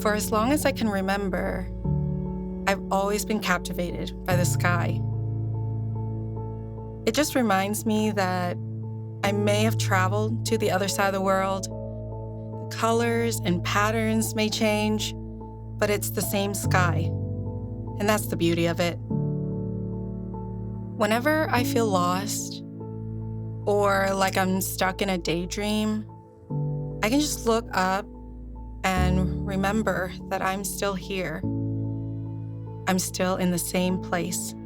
For as long as I can remember, I've always been captivated by the sky. It just reminds me that I may have traveled to the other side of the world. The colors and patterns may change, but it's the same sky. And that's the beauty of it. Whenever I feel lost or like I'm stuck in a daydream, I can just look up and remember that I'm still here. I'm still in the same place.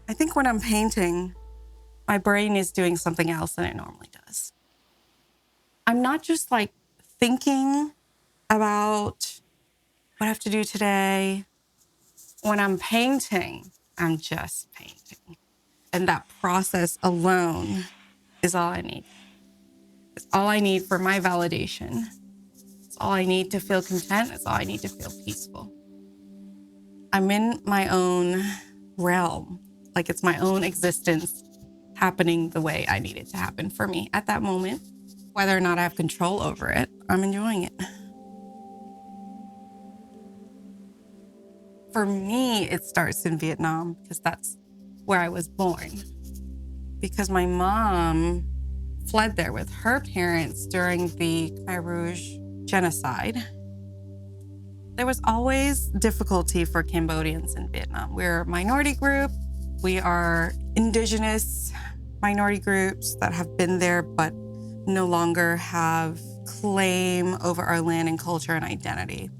I think when I'm painting, my brain is doing something else than it normally does. I'm not just like thinking about what I have to do today. When I'm painting, I'm just painting. And that process alone is all I need. It's all I need for my validation. It's all I need to feel content. It's all I need to feel peaceful. I'm in my own realm. Like it's my own existence happening the way I need it to happen for me at that moment. Whether or not I have control over it, I'm enjoying it. For me, it starts in Vietnam because that's where I was born. Because my mom fled there with her parents during the Khmer Rouge genocide. There was always difficulty for Cambodians in Vietnam. We're a minority group. We are indigenous minority groups that have been there but no longer have claim over our land and culture and identity.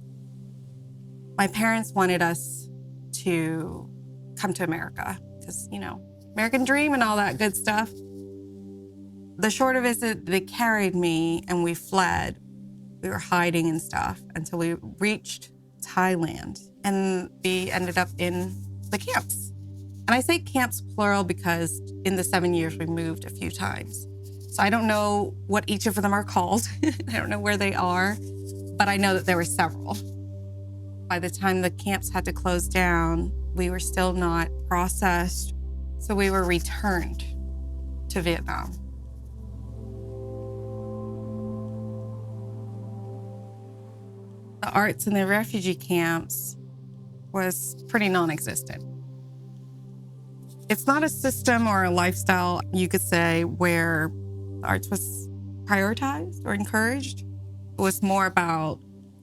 My parents wanted us to come to America because, American dream and all that good stuff. The short of it is that they carried me and we fled. We were hiding and stuff until we reached Thailand and we ended up in the camps. And I say camps plural because in the 7 years we moved a few times. So I don't know what each of them are called. I don't know where they are, but I know that there were several. By the time the camps had to close down, we were still not processed. So we were returned to Vietnam. The arts in the refugee camps was pretty non-existent. It's not a system or a lifestyle, you could say, where the arts was prioritized or encouraged. It was more about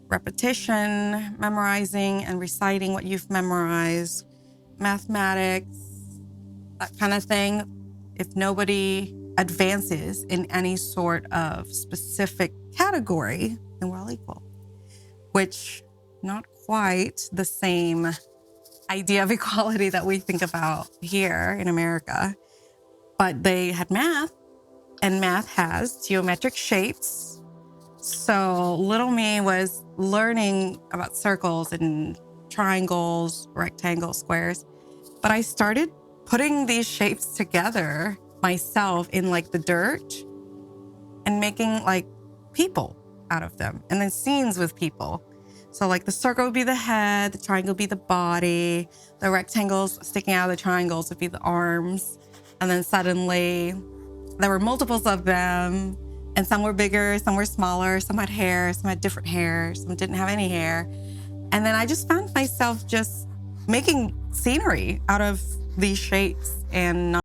repetition, memorizing and reciting what you've memorized, mathematics, that kind of thing. If nobody advances in any sort of specific category, then we're all equal, which not quite the same idea of equality that we think about here in America. But they had math, and math has geometric shapes. So little me was learning about circles and triangles, rectangles, squares. But I started putting these shapes together myself in like the dirt and making like people out of them and then scenes with people. So like the circle would be the head, the triangle would be the body, the rectangles sticking out of the triangles would be the arms. And then suddenly there were multiples of them, and some were bigger, some were smaller, some had hair, some had different hair, some didn't have any hair. And then I just found myself just making scenery out of these shapes and